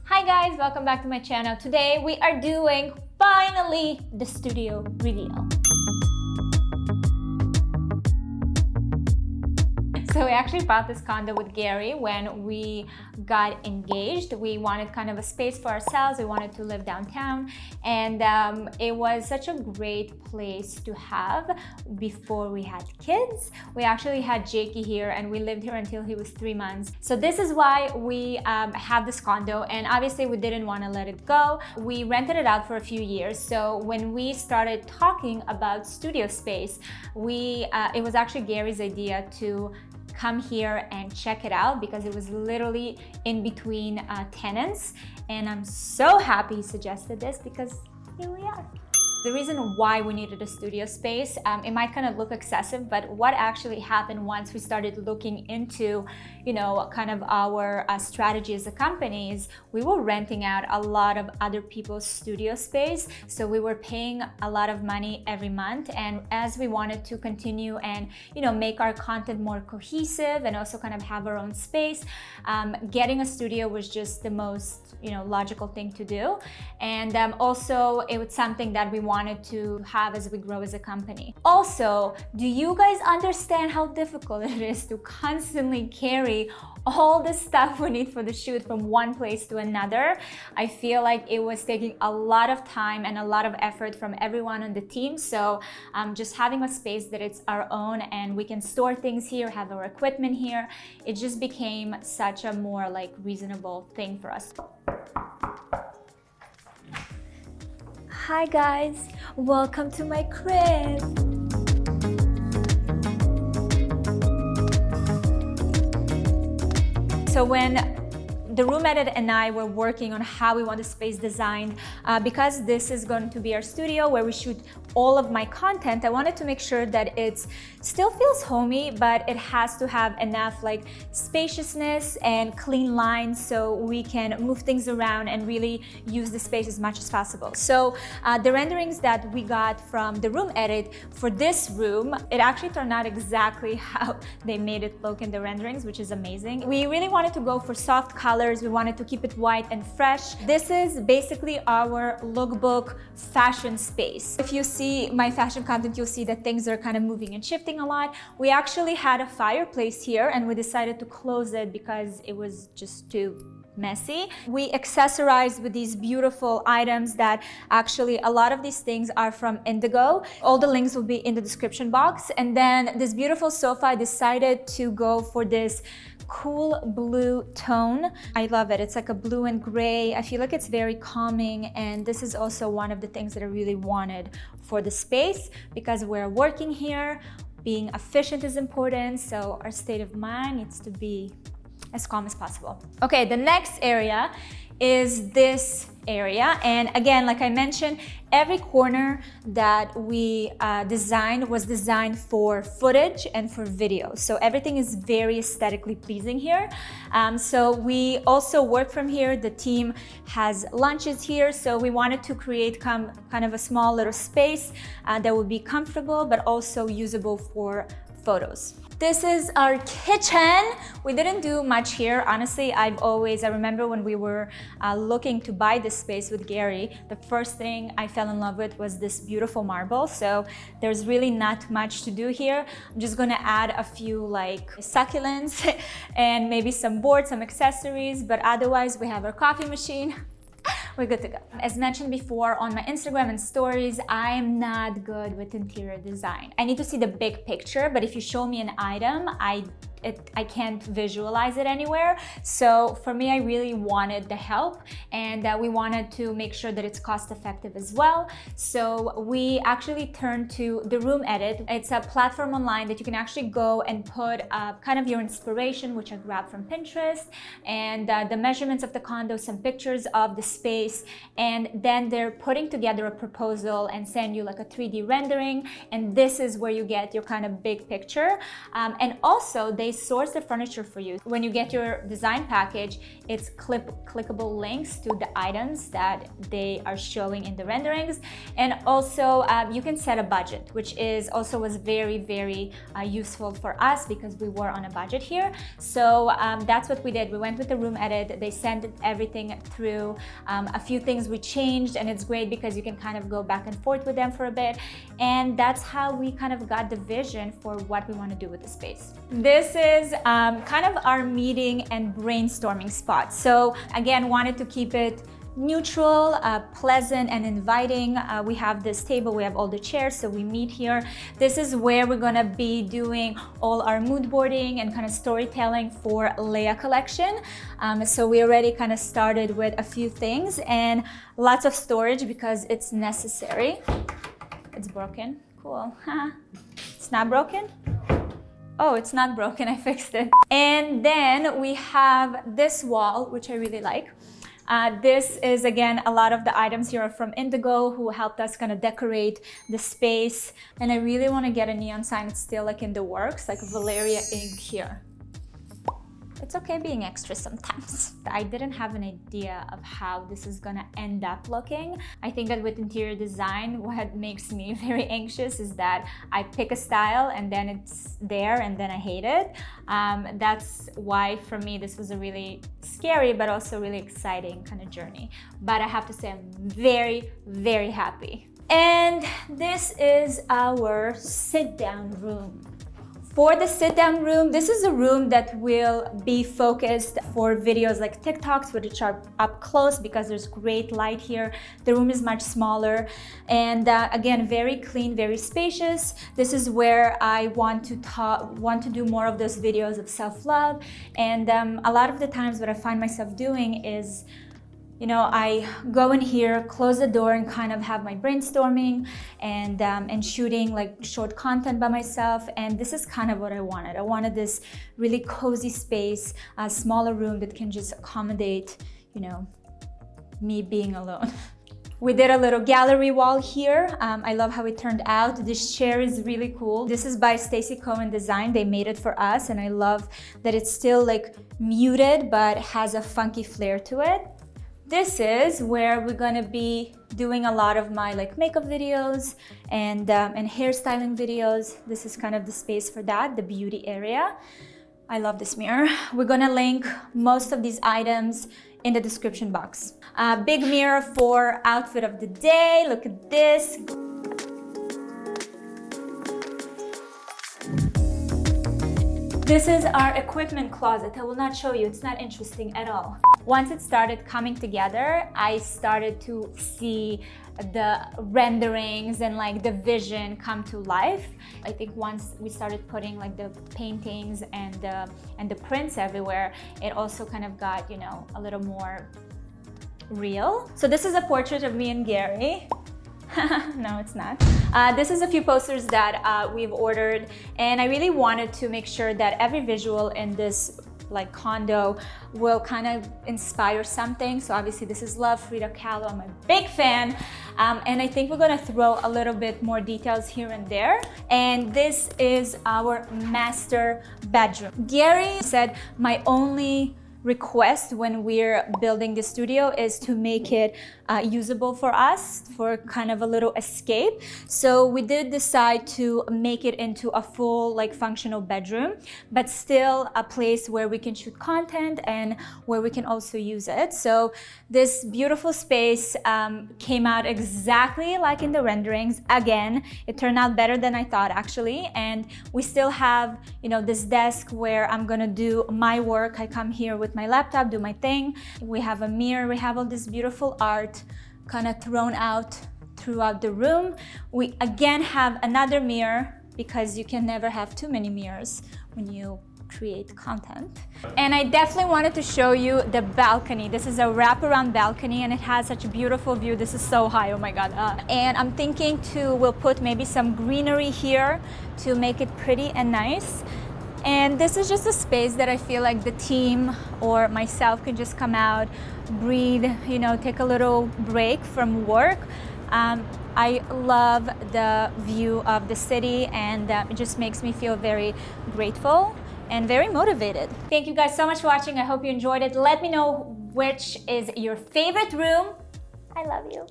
Hi guys, welcome back to my channel. Today we are doing finally the studio reveal. So we actually bought this condo with Gary when we got engaged. We wanted kind of a space for ourselves. We wanted to live downtown, and it was such a great place to have before we had kids. We actually had Jakey here, and we lived here until he was 3 months. So this is why we have this condo, and obviously we didn't want to let it go. We rented it out for a few years. So when we started talking about studio space, it was actually Gary's idea to come here and check it out because it was literally in between tenants, and I'm so happy he suggested this because here we are. The reason why we needed a studio space, it might kind of look excessive, but what actually happened once we started looking into, kind of our strategy as a company is we were renting out a lot of other people's studio space. So we were paying a lot of money every month. And as we wanted to continue and, make our content more cohesive and also kind of have our own space, getting a studio was just the most, logical thing to do. And also it was something that we wanted to have as we grow as a company. Also, do you guys understand how difficult it is to constantly carry all the stuff we need for the shoot from one place to another? I feel like it was taking a lot of time and a lot of effort from everyone on the team. So just having a space that it's our own and we can store things here, have our equipment here, it just became such a more reasonable thing for us. Hi guys, welcome to my crib. So when the room edit and I were working on how we want the space designed, because this is going to be our studio where we shoot all of my content, I wanted to make sure that it still feels homey, but it has to have enough spaciousness and clean lines so we can move things around and really use the space as much as possible. So the renderings that we got from the room edit for this room, it actually turned out exactly how they made it look in the renderings, which is amazing. We really wanted to go for soft colors. We wanted to keep it white and fresh. This is basically our lookbook fashion space. If you see my fashion content, you'll see that things are kind of moving and shifting a lot. We actually had a fireplace here and we decided to close it because it was just too messy. We accessorized with these beautiful items that actually a lot of these things are from Indigo. All the links will be in the description box. And then this beautiful sofa, I decided to go for this cool blue tone. I love it. It's like a blue and gray. I feel like it's very calming, and this is also one of the things that I really wanted for the space because we're working here. Being efficient is important, so our state of mind needs to be as calm as possible. Okay, the next area is this area, and again, like I mentioned, every corner that we designed was designed for footage and for video, so everything is very aesthetically pleasing here. So we also work from here. The team has lunches here, so we wanted to create kind of a small little space that would be comfortable but also usable for photos. This is our kitchen. We didn't do much here. Honestly, I remember when we were looking to buy this space with Gary, the first thing I fell in love with was this beautiful marble. So there's really not much to do here. I'm just gonna add a few succulents and maybe some boards, some accessories, but otherwise we have our coffee machine. We're good to go. As mentioned before on my Instagram and stories, I'm not good with interior design. I need to see the big picture, but if you show me an item, I can't visualize it anywhere. So for me, I really wanted the help, and we wanted to make sure that it's cost effective as well. So we actually turned to the Room Edit. It's a platform online that you can actually go and put kind of your inspiration, which I grabbed from Pinterest, and the measurements of the condo, some pictures of the space, and then they're putting together a proposal and send you a 3D rendering, and this is where you get your kind of big picture. And also they source the furniture for you. When you get your design package, it's clickable links to the items that they are showing in the renderings. And also you can set a budget, which was very, very useful for us because we were on a budget here. So that's what we did. We went with the room edit. They sent everything through. A few things we changed, and it's great because you can kind of go back and forth with them for a bit. And that's how we kind of got the vision for what we want to do with the space. This is kind of our meeting and brainstorming spot. So again, wanted to keep it neutral, pleasant and inviting. We have this table, we have all the chairs, so we meet here. This is where we're gonna be doing all our mood boarding and kind of storytelling for Leia collection. So we already kind of started with a few things and lots of storage because it's necessary. It's broken, cool. It's not broken? Oh, it's not broken, I fixed it. And then we have this wall, which I really like. This is, again, a lot of the items here are from Indigo, who helped us kind of decorate the space. And I really want to get a neon sign. It's still like in the works, like Valeria ink here. It's okay being extra sometimes. I didn't have an idea of how this is gonna end up looking. I think that with interior design, what makes me very anxious is that I pick a style and then it's there and then I hate it. That's why for me this was a really scary but also really exciting kind of journey. But I have to say I'm very, very happy. And this is our sit-down room. For the sit-down room, this is a room that will be focused for videos like TikToks, which are up close because there's great light here. The room is much smaller and again, very clean, very spacious. This is where I want to do more of those videos of self-love. And a lot of the times what I find myself doing is, you know, I go in here, close the door and kind of have my brainstorming and shooting like short content by myself. And this is kind of what I wanted. I wanted this really cozy space, a smaller room that can just accommodate, you know, me being alone. We did a little gallery wall here. I love how it turned out. This chair is really cool. This is by Stacey Cohen Design. They made it for us and I love that it's still like muted but has a funky flair to it. This is where we're gonna be doing a lot of my like makeup videos and hairstyling videos. This is kind of the space for that, the beauty area. I love this mirror. We're gonna link most of these items in the description box. Big mirror for outfit of the day. Look at this. This is our equipment closet. I will not show you, it's not interesting at all. Once it started coming together, I started to see the renderings and like the vision come to life. I think once we started putting like the paintings and the prints everywhere, it also kind of got, you know, a little more real. So this is a portrait of me and Gary. No, it's not. This is a few posters that we've ordered, and I really wanted to make sure that every visual in this like condo will kind of inspire something. So obviously this is love, Frida Kahlo. I'm a big fan. And I think we're gonna throw a little bit more details here and there. And this is our master bedroom. Gary said my only request when we're building the studio is to make it usable for us, for kind of a little escape. So we did decide to make it into a full like functional bedroom, but still a place where we can shoot content and where we can also use it. So this beautiful space came out exactly like in the renderings. Again, it turned out better than I thought actually. And we still have, you know, this desk where I'm gonna do my work. I come here with my laptop, do my thing. We have a mirror, we have all this beautiful art kind of thrown out throughout the room. We again have another mirror because you can never have too many mirrors when you create content. And I definitely wanted to show you the balcony. This is a wraparound balcony and it has such a beautiful view. This is so high, oh my God. And I'm thinking we'll put maybe some greenery here to make it pretty and nice. And this is just a space that I feel like the team or myself can just come out, breathe, you know, take a little break from work. I love the view of the city and it just makes me feel very grateful. and very motivated. Thank you guys so much for watching. I hope you enjoyed it. Let me know which is your favorite room. I love you.